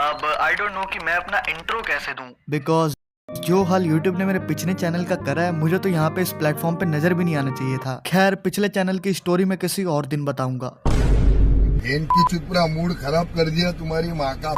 अब I don't know कि मैं अपना इंट्रो कैसे दूं। बिकॉज जो हाल YouTube ने मेरे पिछले चैनल का करा है, मुझे तो यहाँ पे इस प्लेटफॉर्म पे नजर भी नहीं आना चाहिए था। खैर, पिछले चैनल की स्टोरी मैं किसी और दिन बताऊंगा। की चुपड़ा मूड खराब कर दिया तुम्हारी माँ का।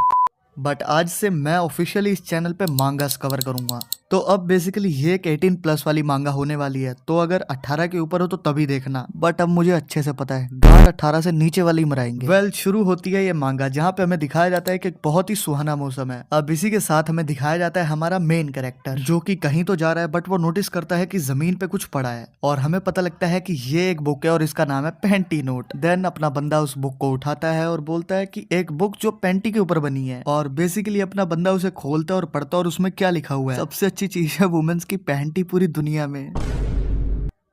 बट आज से मैं ऑफिशियली इस चैनल पे मांगास कवर करूंगा। तो अब बेसिकली ये एक 18 प्लस वाली मांगा होने वाली है, तो अगर 18 के ऊपर हो तो तभी देखना। बट अब मुझे अच्छे से पता है गांड 18 से नीचे वाली मराएंगे। वेल, शुरू होती है ये मांगा जहाँ पे हमें दिखाया जाता है कि एक बहुत ही सुहाना मौसम है। अब इसी के साथ हमें दिखाया जाता है हमारा मेन कैरेक्टर, जो कि कहीं तो जा रहा है बट वो नोटिस करता है कि जमीन पे कुछ पड़ा है और हमें पता लगता है कि ये एक बुक है और इसका नाम है पेंटी नोट। देन अपना बंदा उस बुक को उठाता है और बोलता है कि एक बुक जो पेंटी के ऊपर बनी है, और बेसिकली अपना बंदा उसे खोलता है और पढ़ता है और उसमें क्या लिखा हुआ है। सबसे अच्छी चीज है वुमेन्स की पेंटी पूरी दुनिया में।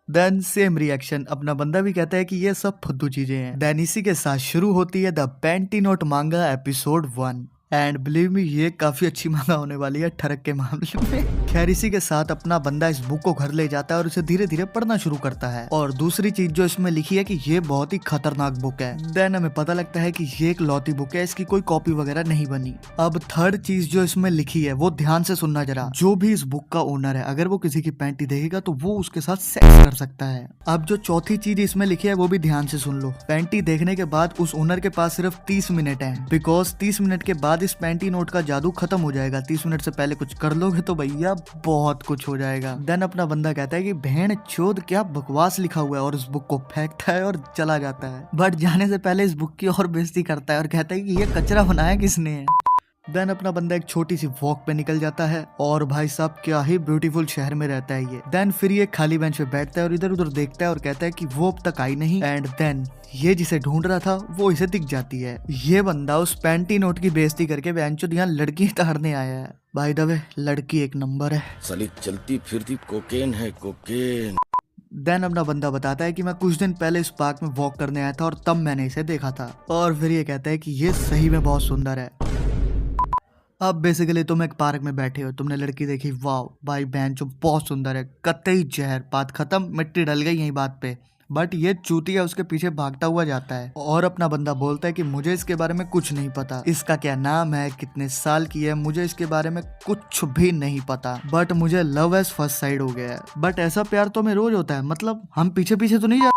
देन सेम रिएक्शन, अपना बंदा भी कहता है कि ये सब फुद्दू चीजें हैं। देन इसी के साथ शुरू होती है द पेंटी नोट मांगा एपिसोड 1। एंड बिलीव मी, ये काफी अच्छी मांगा होने वाली है ठरक के मामले में। खैर, इसी के साथ अपना बंदा इस बुक को घर ले जाता है और उसे धीरे धीरे पढ़ना शुरू करता है। और दूसरी चीज जो इसमें लिखी है कि ये बहुत ही खतरनाक बुक है। देन हमें पता लगता है कि ये एक लौती बुक है, इसकी कोई कॉपी वगैरह नहीं बनी। अब थर्ड चीज जो इसमें लिखी है वो ध्यान से सुनना जरा। जो भी इस बुक का ओनर है, अगर वो किसी की पैंटी देखेगा तो वो उसके साथ सेक्स कर सकता है। अब जो चौथी चीज इसमें लिखी है वो भी ध्यान से सुन लो। पैंटी देखने के बाद उस ओनर के पास सिर्फ 30 मिनट है, बिकॉज 30 मिनट के बाद इस पेंटी नोट का जादू खत्म हो जाएगा। 30 मिनट से पहले कुछ कर लोगे तो भैया बहुत कुछ हो जाएगा। देन अपना बंदा कहता है कि बहन चोद क्या बकवास लिखा हुआ है, और उस बुक को फेंकता है और चला जाता है। बट जाने से पहले इस बुक की और बेइज्जती करता है और कहता है कि ये कचरा बनाया किसने है। देन अपना बंदा एक छोटी सी वॉक पे निकल जाता है और भाई साहब क्या ही ब्यूटीफुल शहर में रहता है ये। देन फिर ये खाली बेंच पे बैठता है और इधर उधर देखता है और कहता है कि वो अब तक आई नहीं। एंड देन ये जिसे ढूंढ रहा था वो इसे दिख जाती है। ये बंदा उस पेंटी नोट की बेइज्जती करके बेंचो यहाँ लड़की ताड़ने आया है। बाय द वे, लड़की एक नंबर है, साली चलती फिरती कोकेन है कोकेन। देन अपना बंदा बताता है कि मैं कुछ दिन पहले इस पार्क में वॉक करने आया था और तब मैंने इसे देखा था। और फिर ये कहता है कि ये सही में बहुत सुंदर है। अब बेसिकली तुम एक पार्क में बैठे हो, तुमने लड़की देखी, वाह भाई बहन जो बहुत सुंदर है, कतई जहर, बात खत्म, मिट्टी डल गई यही बात पे। बट ये चूतिया उसके पीछे भागता हुआ जाता है और अपना बंदा बोलता है कि मुझे इसके बारे में कुछ नहीं पता, इसका क्या नाम है, कितने साल की है, मुझे इसके बारे में कुछ भी नहीं पता। बट मुझे लव एज फर्स्ट साइड हो गया है। बट ऐसा प्यार तो हमें रोज होता है, मतलब हम पीछे पीछे तो नहीं जा।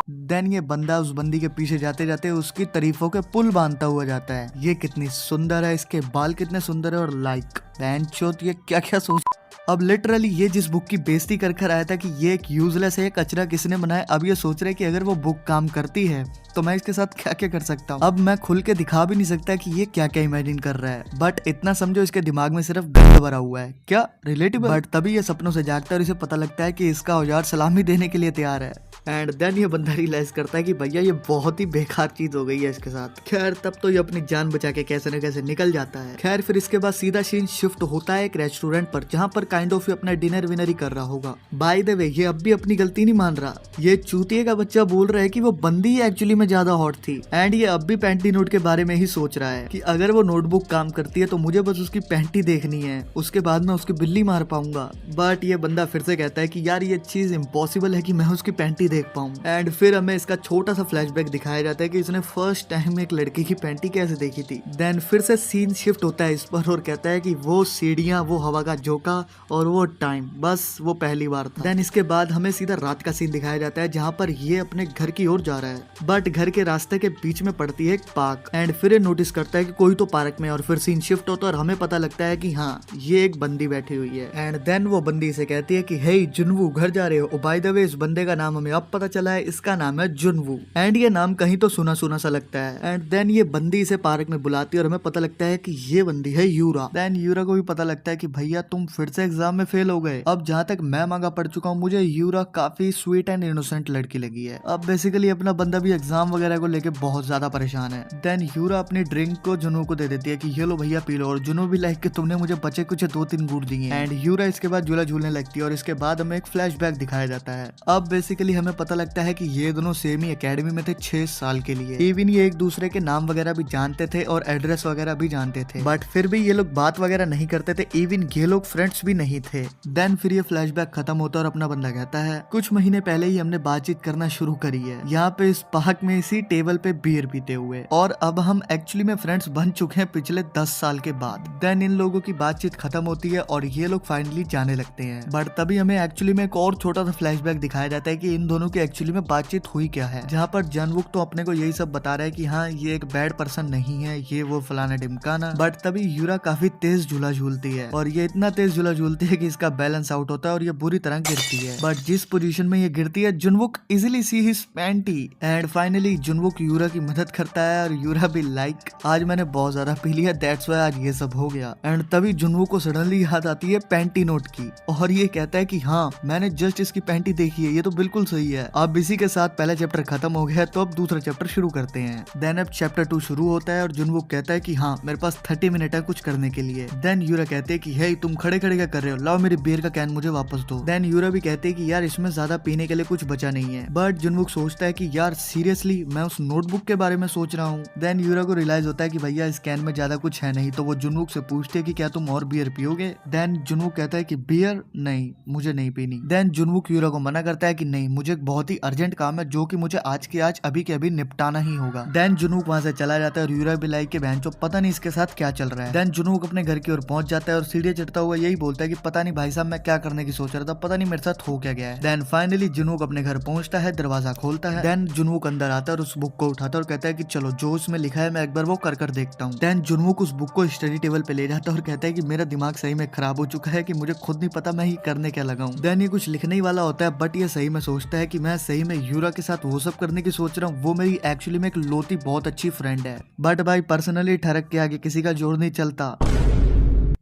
देन ये बंदा उस बंदी के पीछे जाते जाते उसकी तारीफों के पुल बांधता हुआ जाता है। ये कितनी सुंदर है, इसके बाल कितने सुंदर है, और लाइक बैंचोत ये क्या क्या सोच। अब लिटरली ये जिस बुक की बेइज्जती कर आया था कि ये एक यूजलेस है, ये कचरा किसने बनाया, अब ये सोच रहे कि अगर वो बुक काम करती है तो मैं इसके साथ क्या क्या कर सकता हूँ। अब मैं खुल के दिखा भी नहीं सकता कि ये क्या क्या इमेजिन कर रहा है, बट इतना समझो इसके दिमाग में सिर्फ गंद भरा हुआ है। क्या रिलेटिबल। बट तभी ये सपनों से जागता है और इसे पता लगता है कि इसका औजार सलामी देने के लिए तैयार है। एंड देन ये बंदा रियलाइज करता है कि भैया ये बहुत ही बेकार चीज हो गई है इसके साथ। खैर तब तो ये अपनी जान बचा के कैसे न कैसे निकल जाता है। खैर फिर इसके बाद सीधा सीन शिफ्ट होता है एक रेस्टोरेंट पर, जहाँ पर काइंड ऑफ अपना डिनर विनर ही कर रहा होगा। बाय द वे, ये अब भी अपनी गलती नहीं मान रहा। ये चूतिए का बच्चा बोल रहा है कि वो बंदी एक्चुअली में ज्यादा हॉट थी। एंड ये अब भी पेंटी नोट के बारे में ही सोच रहा है कि अगर वो नोटबुक काम करती है तो मुझे बस उसकी पेंटी देखनी है, उसके बाद मैं उसकी बिल्ली मार पाऊंगा। बट ये बंदा फिर से कहता है कि यार ये चीज इम्पॉसिबल है कि मैं उसकी पेंटी देख पाऊं। एंड फिर हमें इसका छोटा सा फ्लैशबैक दिखाया जाता है कि इसने फर्स्ट टाइम एक लड़की की पेंटी कैसे देखी थी। देन फिर से सीन शिफ्ट होता है इस पर और कहता है कि वो सीढ़ियां, वो हवा का झोंका और वो टाइम, बस वो पहली बार था। देन इसके बाद हमें सीधा रात का सीन दिखाया जाता है जहाँ पर ये अपने घर की ओर जा रहा है, बट घर के रास्ते के बीच में पड़ती है एक पार्क। एंड फिर ये नोटिस करता है कि कोई तो पार्क में, और फिर सीन शिफ्ट होता है और हमें पता लगता है कि हाँ ये एक बंदी बैठी हुई है। एंड देन वो बंदी से कहती है कि हे जुनवू, घर जा रहे हो। बाय द वे, इस बंदे का नाम हमें अब पता चला है, इसका नाम है जुनवू। एंड ये नाम कहीं तो सुना सुना सा लगता है। एंड देन ये बंदी इसे पार्क में बुलाती है और हमें पता लगता है कि ये बंदी है यूरा। देन यूरा को भी पता लगता है कि भैया तुम फिर से एग्जाम में फेल हो गए। अब जहाँ तक मैं मांगा पढ़ चुका हूँ, मुझे यूरा काफी स्वीट एंड इनोसेंट लड़की लगी है। अब बेसिकली अपना बंदा भी एग्जाम वगैरह को लेके बहुत ज्यादा परेशान है। देन यूरा अपनी ड्रिंक को जुनू को दे देती है कि ये लो भैया पी लो, और जुनू भी लाइक कि तुमने मुझे बचे कुछ 2-3 गुड़ दिए। एंड यूरा इसके बाद झूला झूलने लगती है और इसके बाद हमें एक फ्लैशबैक दिखाया जाता है। अब बेसिकली हमें पता लगता है कि ये दोनों सेम ही एकेडमी में थे 6 साल के लिए। इवन ये एक दूसरे के नाम वगैरह भी जानते थे और एड्रेस वगैरह भी जानते थे, बट फिर भी ये लोग बात वगैरह नहीं करते थे। इवन ये लोग फ्रेंड्स भी नहीं थे। देन फिर ये फ्लैशबैक खत्म होता है और अपना बंदा कहता है कुछ महीने पहले ही हमने बातचीत करना शुरू करी है, यहाँ पे इस पार्क में इसी टेबल पे बियर पीते हुए, और अब हम एक्चुअली में फ्रेंड्स बन चुके हैं पिछले 10 साल के बाद। देन इन लोगों की बातचीत खत्म होती है और ये लोग फाइनली जाने लगते हैं। बट तभी हमें एक्चुअली में एक और छोटा सा फ्लैशबैक दिखाया जाता है कि इन दोनों की एक्चुअली में बातचीत हुई क्या है, जहाँ पर जॉनवुक तो अपने को यही सब बता रहा है कि हाँ ये एक बैड पर्सन नहीं है, ये वो फलाना ढिमकाना। बट तभी यूरा काफी तेज झूला झूलती है और ये इतना तेज झूला झूलती है कि इसका बैलेंस आउट होता है और ये बुरी तरह गिरती है। बट जिस पोजीशन में ये गिरती है Jonwook easily see his panty and finally Jonwook Yura की मदद करता है और यूरा भी लाइक आज मैंने बहुत ज्यादा पी लिया, दैट्स व्हाई आज ये सब हो गया। एंड तभी जॉनवुक को सडनली याद आती है पैंटी नोट की और ये कहता है कि हाँ मैंने जस्ट इसकी पैंटी देखी है, ये तो बिल्कुल सही है। अब इसी के साथ पहला चैप्टर खत्म हो गया तो अब दूसरा चैप्टर शुरू करते हैं। देन अब चैप्टर 2 शुरू होता है और जॉनवुक कहता है कि हाँ मेरे पास 30 मिनट है कुछ करने के लिए। देन यूरा कहते हैं कि हे तुम खड़े खड़े क्या कर रहे हो, लाओ मेरी बियर का कैन मुझे वापस दो। देन यूरा भी कहते हैं कि यार इसमें ज्यादा पीने के लिए कुछ बचा नहीं है। बट जॉनवुक सोचता है कि यार सीरियसली मैं उस नोटबुक के बारे में सोच रहा हूँ। देन यूरा को रियलाइज होता है कि भैया इस कैन में ज्यादा कुछ है नहीं, तो वो जॉनवुक से पूछते हैं कि क्या तुम और बियर पियोगे। देन जॉनवुक कहता है कि बियर नहीं मुझे नहीं पीनी। देन जॉनवुक यूरा को मना करता है कि नहीं मुझे एक बहुत ही अर्जेंट काम है जो कि मुझे आज के आज अभी के अभी निपटाना ही होगा। देन जॉनवुक वहां से चला जाता है और यूरा भी लाइक के बहनचोद पता नहीं इसके साथ क्या चल रहा है। देन जॉनवुक अपने घर की ओर पहुंच जाता है और सीढ़ियां चढ़ता हुआ यही बोलता है कि पता नहीं भाई साहब मैं क्या करने की सोच रहा था, पता नहीं मेरे साथ हो क्या गया है। देन फाइनली जॉनवुक अपने घर पहुंचता है, दरवाजा खोलता है। देन जॉनवुक अंदर आता है और उस बुक को उठाता है और कहता है कि चलो जो उसमें लिखा है मैं एक बार वो कर देखता हूँ। देन जॉनवुक उस बुक को स्टडी टेबल पे ले जाता है और कहता है कि मेरा दिमाग सही में खराब हो चुका है कि मुझे खुद नहीं पता मैं ही करने क्या लगा हूँ। देन ये कुछ लिखने ही वाला होता है बट ये सही में सोचता है कि मैं सही में यूरा के साथ वो सब करने की सोच रहा हूँ, वो मेरी एक्चुअली में एक लोती बहुत अच्छी फ्रेंड है। बट भाई पर्सनली ठरक के आगे किसी का जोर नहीं चलता।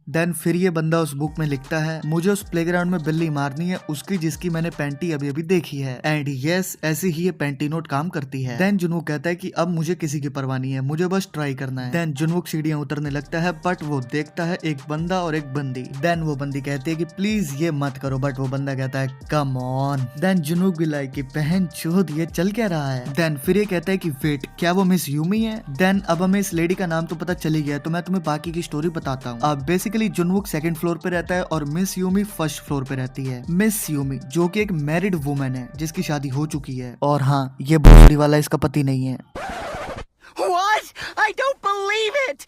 देन फिर ये बंदा उस बुक में लिखता है मुझे उस प्लेग्राउंड में बिल्ली मारनी है उसकी जिसकी मैंने पैंटी अभी अभी देखी है। एंड यस ऐसी ही ये पैंटी नोट काम करती है। देन जॉनवुक कहता है कि अब मुझे किसी की परवाह नहीं है, मुझे बस ट्राई करना है। देन जॉनवुक सीढ़ियां उतरने लगता है बट वो देखता है एक बंदा और एक बंदी। देन वो बंदी कहती है कि प्लीज ये मत करो, बट वो बंदा कहता है कम ऑन। देन जॉनवुक भी लाइक कि बहन चोद ये चल क्या रहा है। देन फिर ये कहता है कि वेट क्या वो मिस यूमी है। देन अब हमें इस लेडी का नाम तो पता चली गया तो मैं तुम्हें बाकी की स्टोरी बताता हूँ। अब बेसिकली जॉनवुक सेकंड फ्लोर पे रहता है और मिस यूमी फर्स्ट फ्लोर पे रहती है। मिस यूमी जो कि एक मैरिड वुमेन है जिसकी शादी हो चुकी है और हाँ ये भोसड़ी वाला इसका पति नहीं है। What? I don't believe it!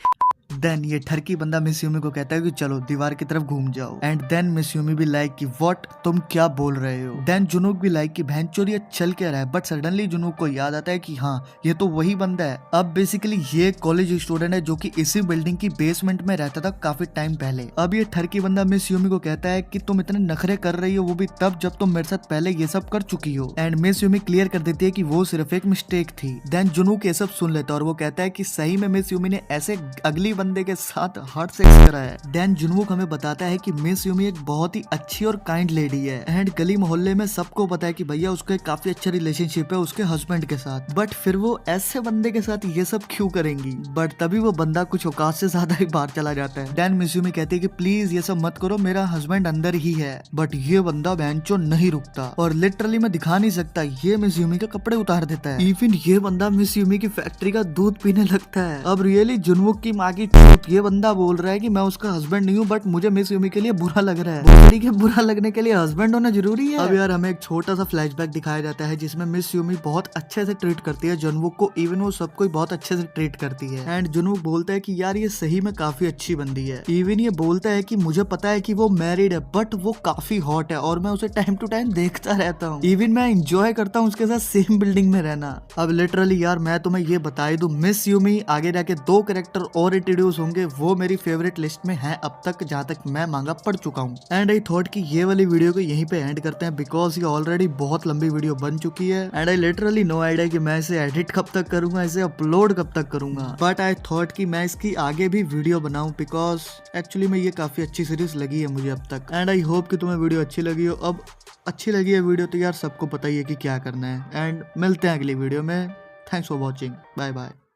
Then ये ठरकी बंदा मिस यूमी को कहता है कि चलो दीवार की तरफ घूम जाओ। एंड देन मिस यूमी भी लाइक कि व्हाट तुम क्या बोल रहे हो। देन जॉनवुक भी लाइक कि बहनचोद ये चल क्या रहा है। बट सडनली जॉनवुक को याद आता है कि हाँ ये तो वही बंदा है। अब बेसिकली ये कॉलेज स्टूडेंट है जो कि इसी बिल्डिंग की बेसमेंट में रहता था काफी टाइम पहले। अब ये ठरकी बंदा मिस यूमी को कहता है कि तुम इतने नखरे कर रही हो वो भी तब जब तुम मेरे साथ पहले ये सब कर चुकी हो। एंड मिस यूमी क्लियर कर देती है कि वो सिर्फ एक मिस्टेक थी। देन जॉनवुक ये सब सुन लेता है और वो कहता है कि सही में मिस यूमी ने ऐसे अगली बंदे के साथ हार्ट सेक्स करा है। देन जॉनवुक हमें बताता है कि मिस यूमी एक बहुत ही अच्छी और काइंड लेडी है एंड गली मोहल्ले में सबको पता है कि भैया उसका एक काफी अच्छा रिलेशनशिप है उसके हस्बैंड के साथ। बट फिर वो ऐसे बंदे के साथ ये सब क्यों करेंगी। बट तभी वो बंदा कुछ औकात से ज्यादा ही बाहर चला जाता है। देन मिस यूमी कहती है कि प्लीज ये सब मत करो, मेरा हस्बैंड अंदर ही है। बट ये बंदा बेंचो नहीं रुकता और लिटरली मैं दिखा नहीं सकता, ये मिस यूमी के कपड़े उतार देता है। इवन ये बंदा मिस यूमी की फैक्ट्री का दूध पीने लगता है। अब रियली जॉनवुक की माँ की चूत, ये बंदा बोल रहा है कि मैं उसका हस्बैंड नहीं हूँ बट मुझे मिस यूमी के लिए बुरा लग रहा है। भोसड़ी के बुरा लगने के लिए हस्बैंड होना जरूरी है। अब यार हमें एक छोटा सा फ्लैशबैक दिखाया जाता है जिसमें मिस यूमी बहुत अच्छे से ट्रीट करती है जॉनवुक को, इवन वो सबको बहुत अच्छे से ट्रीट करती है। एंड जॉनवुक बोलता है कि यार ये सही में काफी अच्छी बंदी है। इवन ये बोलता है कि मुझे पता है कि वो मैरिड है बट वो काफी हॉट है और मैं उसे टाइम टू टाइम देखता रहता हूँ। इवन मैं एंजॉय करता हूँ उसके साथ सेम बिल्डिंग में रहना। अब लिटरली यार मैं तुम्हें ये बता ही दूं, मिस यूमी आगे जाके 2 कैरेक्टर और इंट्रोड्यूस होंगे, वो मेरी फेवरेट लिस्ट में है अब तक जहाँ तक मैं मांगा पढ़ चुका हूँ। एंड आई थॉट कि ये वाली वीडियो को यहीं पे एंड करते हैं बिकॉज ये ऑलरेडी बहुत लंबी वीडियो बन चुकी है and I literally no idea कि मैं इसे एडिट कब तक करूंगा, इसे अपलोड कब तक करूंगा। बट आई थॉट कि मैं इसकी आगे भी वीडियो बनाऊं बिकॉज एक्चुअली में ये काफी अच्छी सीरीज लगी है मुझे अब तक। एंड आई होप कि तुम्हें वीडियो अच्छी लगी हो। अब अच्छी लगी है वीडियो तो यार सबको पता ही है कि क्या करना है। एंड मिलते हैं अगली वीडियो में। Thanks for watching, bye bye.